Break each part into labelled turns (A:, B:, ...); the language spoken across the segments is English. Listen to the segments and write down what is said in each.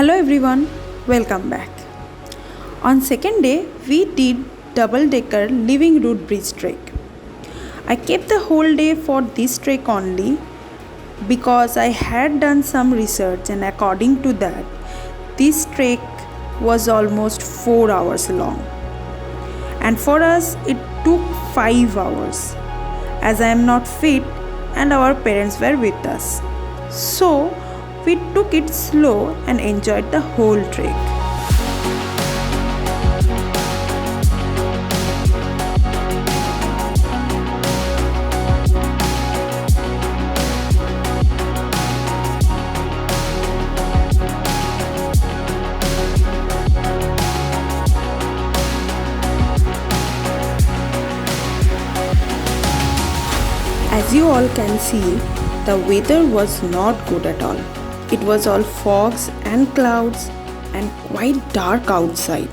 A: Hello everyone, welcome back. On second day, we did double-decker living root bridge trek. I kept the whole day for this trek only because I had done some research and according to that, this trek was almost 4 hours long. And for us, it took 5 hours as I am not fit and our parents were with us. So, we took it slow and enjoyed the whole trek. As you all can see, the weather was not good at all. It was all fogs and clouds and quite dark outside.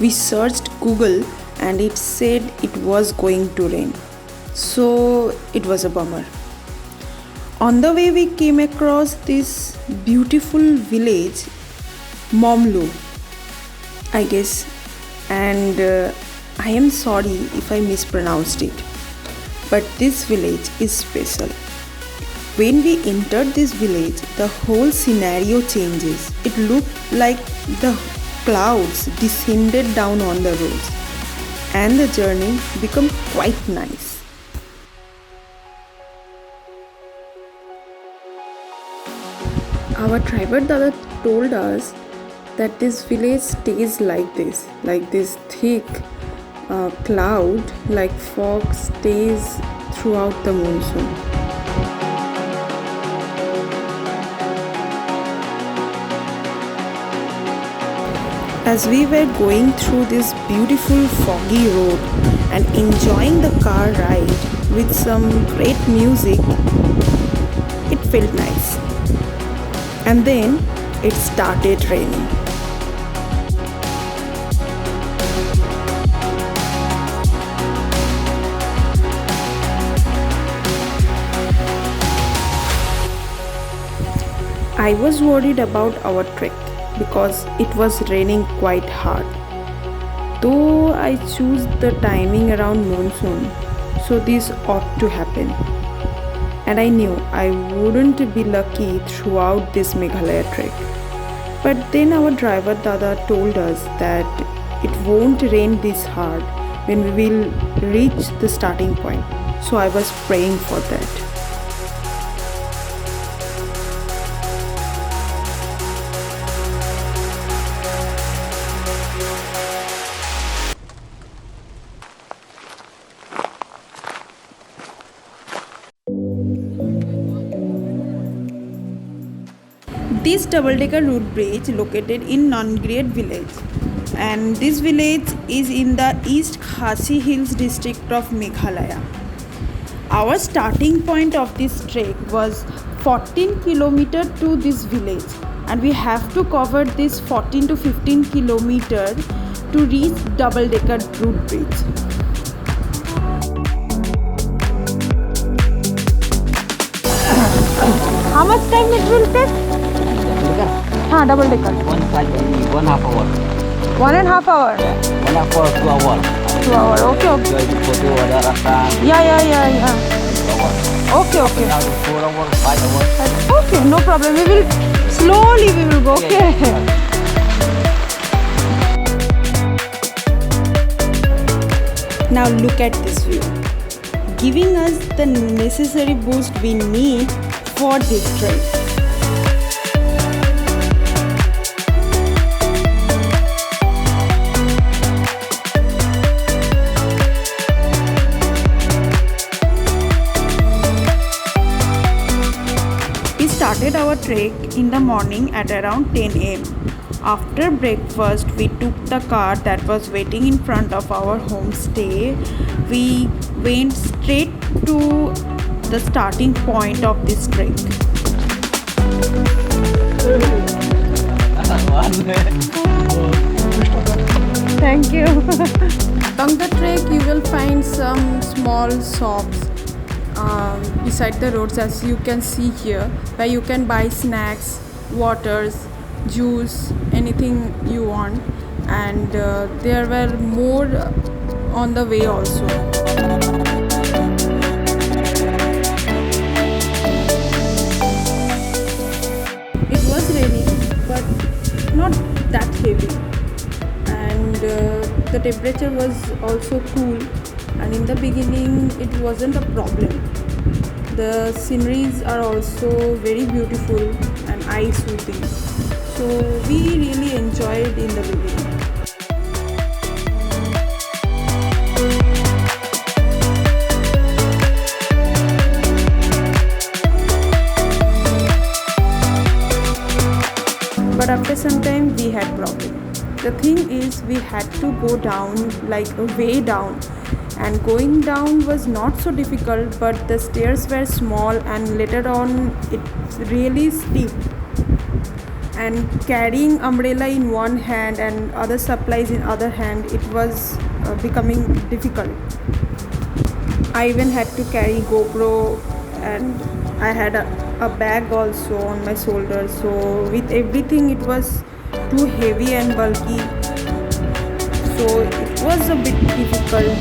A: We searched Google and it said it was going to rain. So it was a bummer. On the way we came across this beautiful village, Momlu, I guess. And I am sorry if I mispronounced it. But this village is special. When we entered this village, the whole scenario changes. It looked like the clouds descended down on the roads and the journey became quite nice. Our driver Dada told us that this village stays like this thick cloud like fog stays throughout the monsoon. As we were going through this beautiful foggy road and enjoying the car ride with some great music, it felt nice. And then it started raining. I was worried about our trek because it was raining quite hard. Though I choose the timing around monsoon, so this ought to happen. And I knew I wouldn't be lucky throughout this Meghalaya trek. But then our driver Dada told us that it won't rain this hard when we will reach the starting point. So I was praying for that. This double-decker root bridge located in NONGRIAT village, and this village is in the East Khasi Hills district of Meghalaya. Our starting point of this trek was 14 kilometers to this village, and we have to cover this 14 to 15 kilometers to reach double-decker root bridge. How much time it will take? Double decker.
B: 1.5 hour.
A: 1.5 hour.
B: 1 hour, 2 hours.
A: 2 hours. Okay. Yeah. Okay.
B: Now 4 hours, 5 hours.
A: Okay, no problem. We will slowly go. Okay. Now look at this view, giving us the necessary boost we need for this trek. We started our trek in the morning at around 10 am. After breakfast, we took the car that was waiting in front of our homestay. We went straight to the starting point of this trek. Thank you. Along the trek, you will find some small shops beside the roads, as you can see here, where you can buy snacks, waters, juice, anything you want. And there were more on the way also. It was raining, but not that heavy, and the temperature was also cool, and in the beginning it wasn't a problem. The sceneries are also very beautiful and eye soothing, so we really enjoyed in the beginning. But after some time we had problem. The thing is, we had to go down, like way down, and going down was not so difficult, but the stairs were small and later on it's really steep, and carrying umbrella in one hand and other supplies in other hand, it was becoming difficult. I even had to carry GoPro, and I had a bag also on my shoulder, so with everything it was too heavy and bulky, so it was a bit difficult.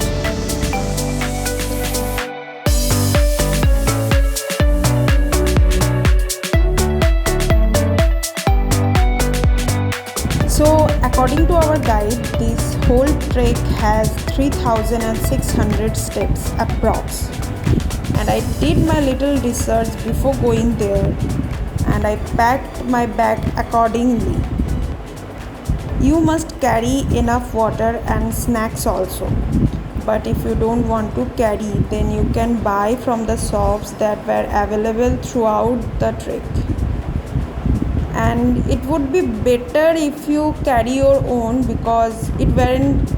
A: So according to our guide, this whole trek has 3600 steps approx, and I did my little research before going there, and I packed my bag accordingly. You must carry enough water and snacks also, but if you don't want to carry, then you can buy from the shops that were available throughout the trek. And it would be better if you carry your own, because it weren't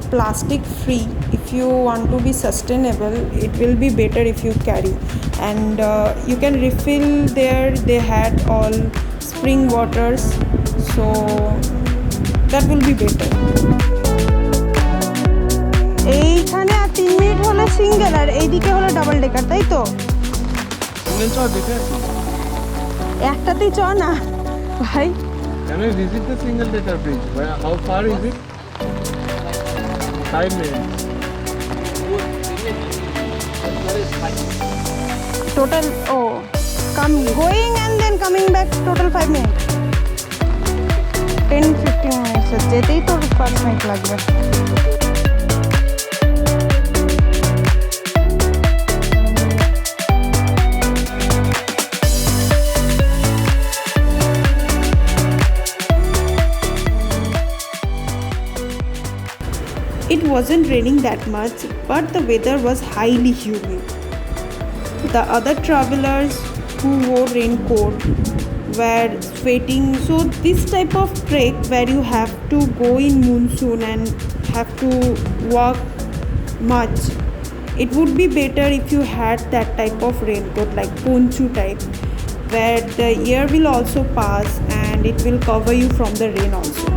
A: plastic free. If you want to be sustainable, it will be better if you carry, and you can refill there. They had all spring waters, so that will be better. এইখানে আর 3 minute হলো single, আর এইদিকে হলো double decker, তাই তো?
C: Single চ দেখে
A: একটাতেই চ না ভাই।
C: Can we visit the single decker bridge? How far is it? 5 minutes.
A: Total, going and then coming back, total 5 minutes. 10-15 minutes. যেতেই তো 5 মিনিট লাগবে। It wasn't raining that much, but the weather was highly humid. The other travelers who wore raincoat were sweating. So this type of trek where you have to go in monsoon and have to walk much, it would be better if you had that type of raincoat, like ponchu type, where the air will also pass and it will cover you from the rain also.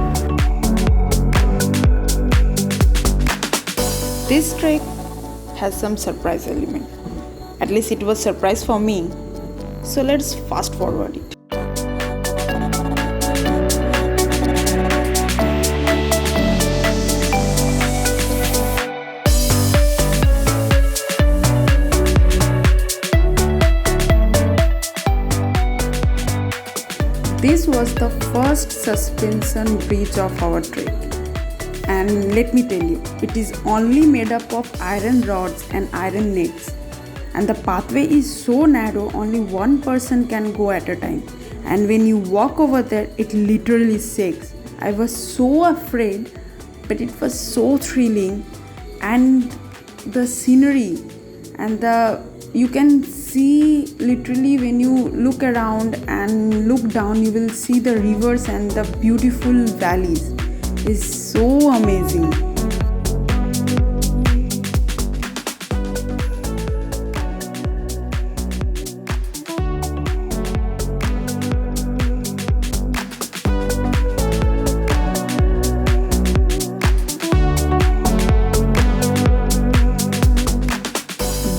A: This trek has some surprise element. At least it was surprise for me. So let's fast forward it. This was the first suspension bridge of our trek. And let me tell you, it is only made up of iron rods and iron nets. And the pathway is so narrow, only one person can go at a time. And when you walk over there, it literally shakes. I was so afraid, but it was so thrilling. And the scenery and you can see literally when you look around and look down, you will see the rivers and the beautiful valleys. It's so amazing.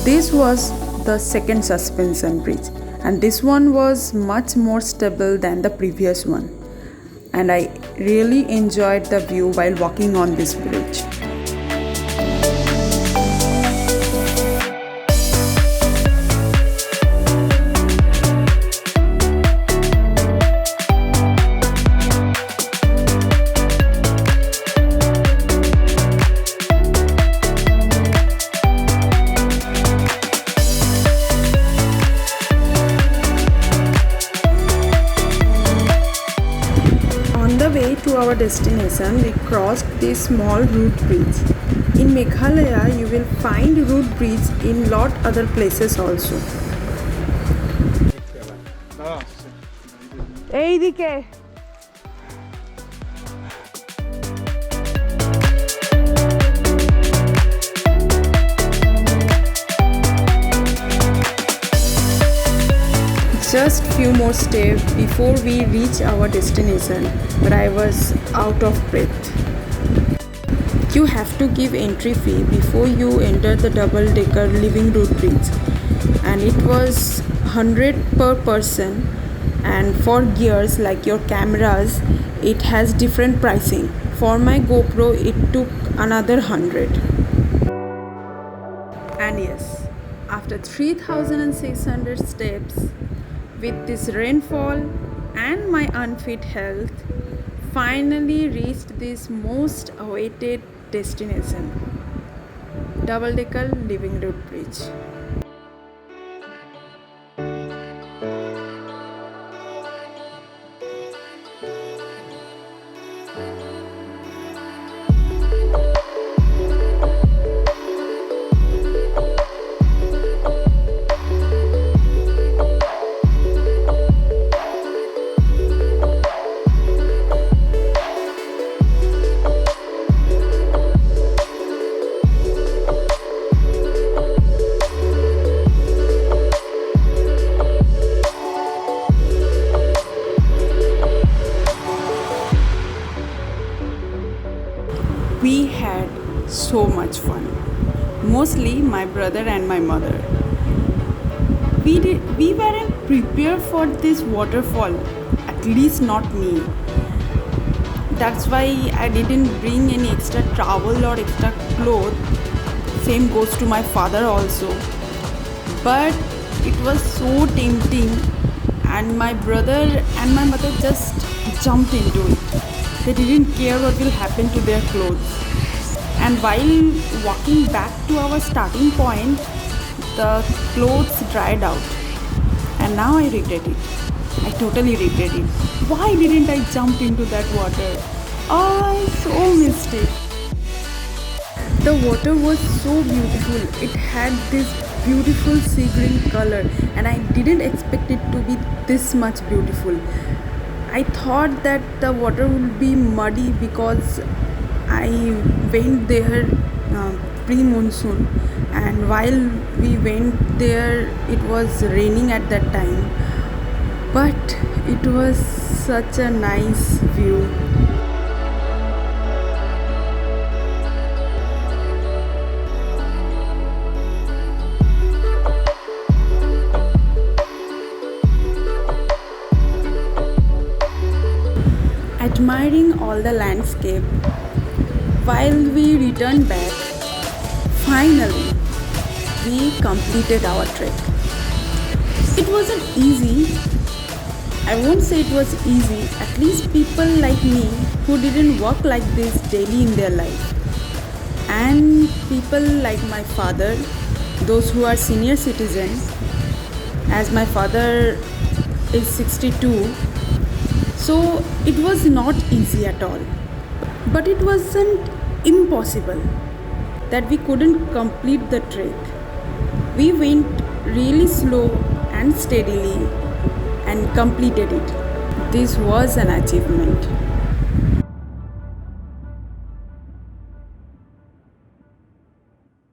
A: This was the second suspension bridge, and this one was much more stable than the previous one. and I really enjoyed the view while walking on this bridge. On the way to our destination, we crossed this small root bridge. In Meghalaya, you will find root bridge in lot other places also. এইদিকে Just few more steps before we reach our destination, but I was out of breath. You have to give entry fee before you enter the double-decker living root bridge, and it was 100 per person, and for gears like your cameras it has different pricing. For my GoPro it took another 100. And yes, after 3600 steps, with this rainfall and my unfit health, finally reached this most awaited destination, double-decker living root bridge. We had so much fun, mostly my brother and my mother. We weren't prepared for this waterfall, at least not me. That's why I didn't bring any extra towel or extra clothes. Same goes to my father also. But it was so tempting, and my brother and my mother just jumped into it. They didn't care what will happen to their clothes. And while walking back to our starting point, the clothes dried out. And now I regret it. I totally regret it. Why didn't I jump into that water? Oh, I so missed it. The water was so beautiful. It had this beautiful sea green color, and I didn't expect it to be this much beautiful. I thought that the water would be muddy because I went there pre-monsoon, and while we went there it was raining at that time, but it was such a nice view. Admiring all the landscape while we returned back, finally we completed our trek. It wasn't easy. I won't say it was easy. At least people like me who didn't work like this daily in their life, and people like my father, those who are senior citizens, as my father is 62. So it was not easy at all, but it wasn't impossible that we couldn't complete the trek. We went really slow and steadily and completed it. This was an achievement.